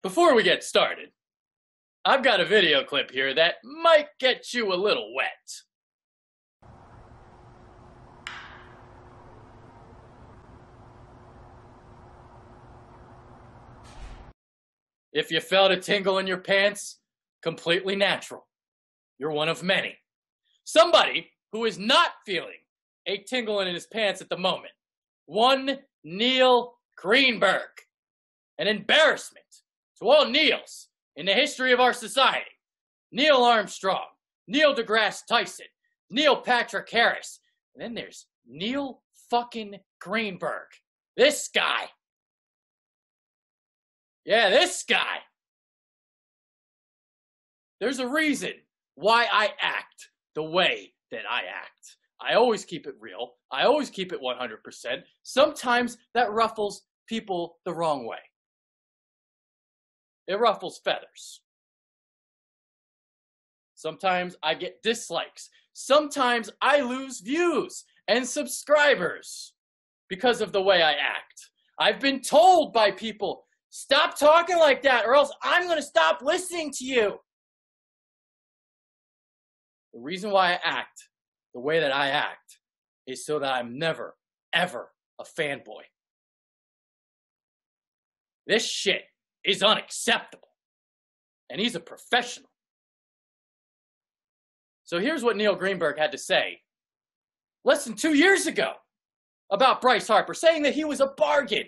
Before we get started, I've got a video clip here that might get you a little wet. If you felt a tingle in your pants, completely natural. You're one of many. Somebody who is not feeling a tingle in his pants at the moment. One Neil Greenberg. An embarrassment to all Neils in the history of our society. Neil Armstrong, Neil deGrasse Tyson, Neil Patrick Harris, and then there's Neil fucking Greenberg. This guy. Yeah, this guy. There's a reason why I act the way that I act. I always keep it real. I always keep it 100%. Sometimes that ruffles people the wrong way. It ruffles feathers. Sometimes I get dislikes. Sometimes I lose views and subscribers because of the way I act. I've been told by people, stop talking like that or else I'm going to stop listening to you. The reason why I act the way that I act is so that I'm never, ever a fanboy. This shit is unacceptable. And he's a professional. So here's what Neil Greenberg had to say less than 2 years ago about Bryce Harper, saying that he was a bargain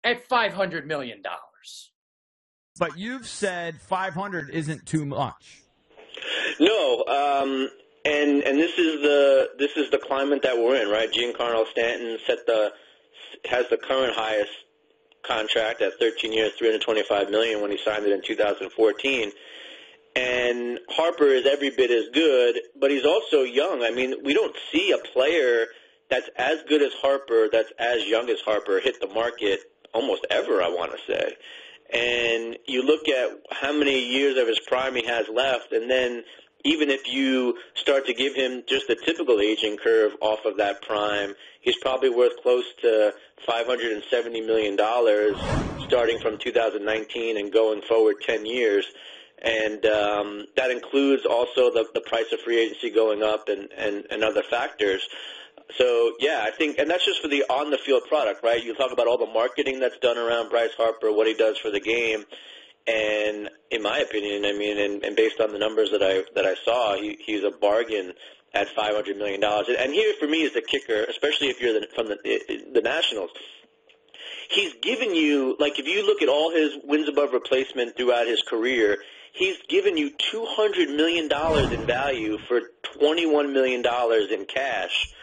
at $500 million. But you've said 500 isn't too much. No, and this is the climate that we're in, right? Giancarlo Stanton has the current highest contract at 13 years, $325 million when he signed it in 2014. And Harper is every bit as good, but he's also young. I mean, we don't see a player that's as good as Harper, that's as young as Harper, hit the market almost ever, I want to say. And you look at how many years of his prime he has left, and then even if you start to give him just a typical aging curve off of that prime, he's probably worth close to $570 million starting from 2019 and going forward 10 years. And that includes also the price of free agency going up and other factors. So, yeah, I think, and that's just for the on-the-field product, right? You talk about all the marketing that's done around Bryce Harper, what he does for the game. And in my opinion, I mean, and based on the numbers that I saw, he's a bargain at $500 million. And here for me is the kicker, especially if you're from the Nationals. He's given you, like if you look at all his wins above replacement throughout his career, he's given you $200 million in value for $21 million in cash.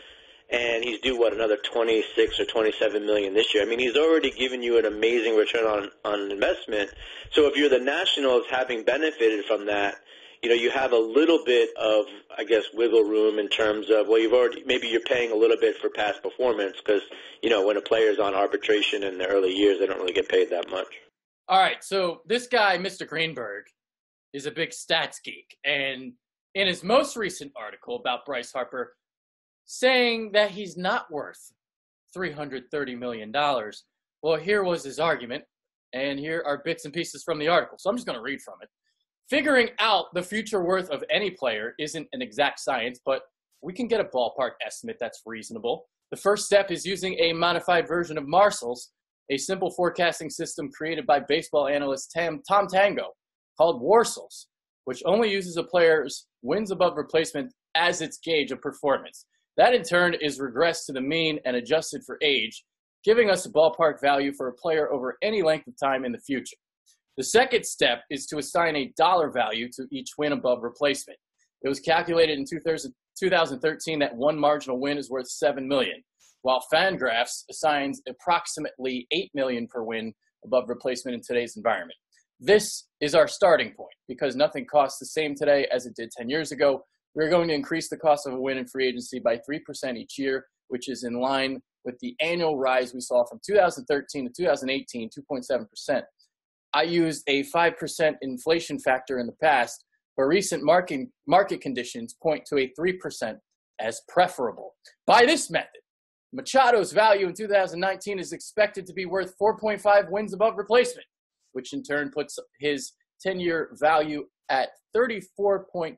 And he's due, another 26 or 27 million this year. I mean, he's already given you an amazing return on investment. So if you're the Nationals having benefited from that, you know, you have a little bit of, I guess, wiggle room in terms of, well, maybe you're paying a little bit for past performance because, you know, when a player's on arbitration in the early years, they don't really get paid that much. All right, so this guy, Mr. Greenberg, is a big stats geek. And in his most recent article about Bryce Harper, saying that he's not worth $330 million. Well, here was his argument, and here are bits and pieces from the article. So I'm just going to read from it. Figuring out the future worth of any player isn't an exact science, but we can get a ballpark estimate that's reasonable. The first step is using a modified version of Marcel's, a simple forecasting system created by baseball analyst Tom Tango called Warcel's, which only uses a player's wins above replacement as its gauge of performance. That, in turn, is regressed to the mean and adjusted for age, giving us a ballpark value for a player over any length of time in the future. The second step is to assign a dollar value to each win above replacement. It was calculated in 2013 that one marginal win is worth $7 million, while Fangraphs assigns approximately $8 million per win above replacement in today's environment. This is our starting point, because nothing costs the same today as it did 10 years ago. We're going to increase the cost of a win in free agency by 3% each year, which is in line with the annual rise we saw from 2013 to 2018, 2.7%. I used a 5% inflation factor in the past, but recent market conditions point to a 3% as preferable. By this method, Machado's value in 2019 is expected to be worth 4.5 wins above replacement. which in turn puts his 10-year value at 34.2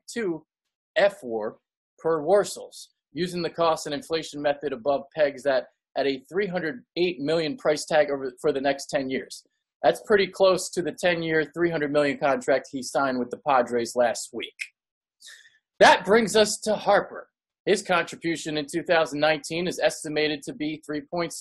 FWAR per Warsaws. Using the cost and inflation method above pegs that at a $308 million price tag for the next 10 years. That's pretty close to the 10-year, $300 million contract he signed with the Padres last week. That brings us to Harper. His contribution in 2019 is estimated to be 3.6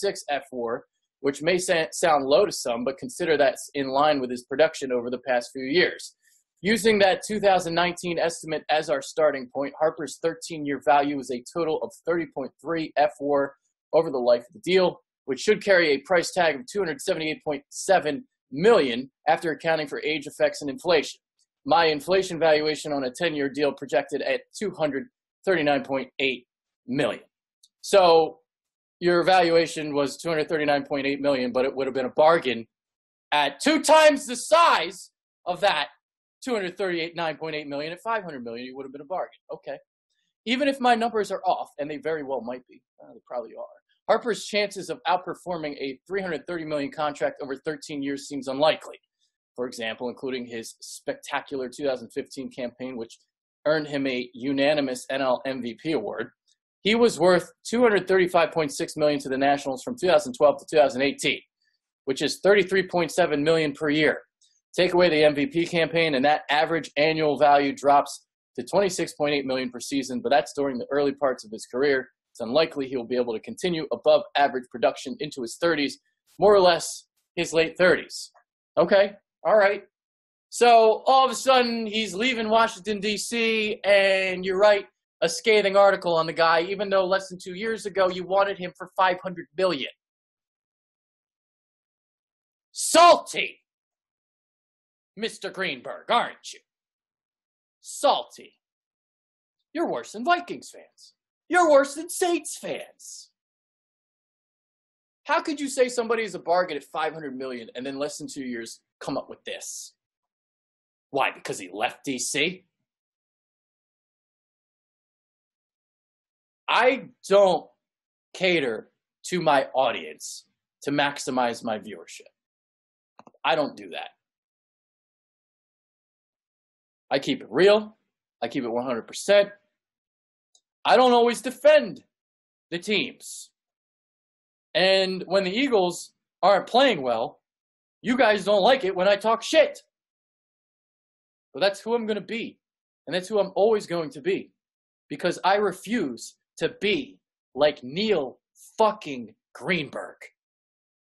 FWAR, which may sound low to some, but consider that's in line with his production over the past few years. Using that 2019 estimate as our starting point, Harper's 13-year value is a total of 30.3 FWAR over the life of the deal, which should carry a price tag of $278.7 million after accounting for age effects and inflation. My inflation valuation on a 10-year deal projected at $239.8 million. So your valuation was $239.8 million, but it would have been a bargain at 2 times the size of that $239.8 million. At $500 million, it would have been a bargain. Okay. Even if my numbers are off, and they very well might be, they probably are, Harper's chances of outperforming a $330 million contract over 13 years seems unlikely. For example, including his spectacular 2015 campaign, which earned him a unanimous NL MVP award. He was worth $235.6 million to the Nationals from 2012 to 2018, which is $33.7 million per year. Take away the MVP campaign, and that average annual value drops to $26.8 million per season, but that's during the early parts of his career. It's unlikely he will be able to continue above average production into his 30s, more or less his late 30s. Okay, all right. So all of a sudden, he's leaving Washington, D.C., and you write a scathing article on the guy, even though less than 2 years ago you wanted him for $500 million. Salty, Mr. Greenberg, aren't you? Salty. You're worse than Vikings fans. You're worse than Saints fans. How could you say somebody is a bargain at $500 million and then less than 2 years come up with this? Why? Because he left D.C.? I don't cater to my audience to maximize my viewership. I don't do that. I keep it real. I keep it 100%. I don't always defend the teams. And when the Eagles aren't playing well, you guys don't like it when I talk shit. But that's who I'm going to be. And that's who I'm always going to be. Because I refuse to be like Neil fucking Greenberg.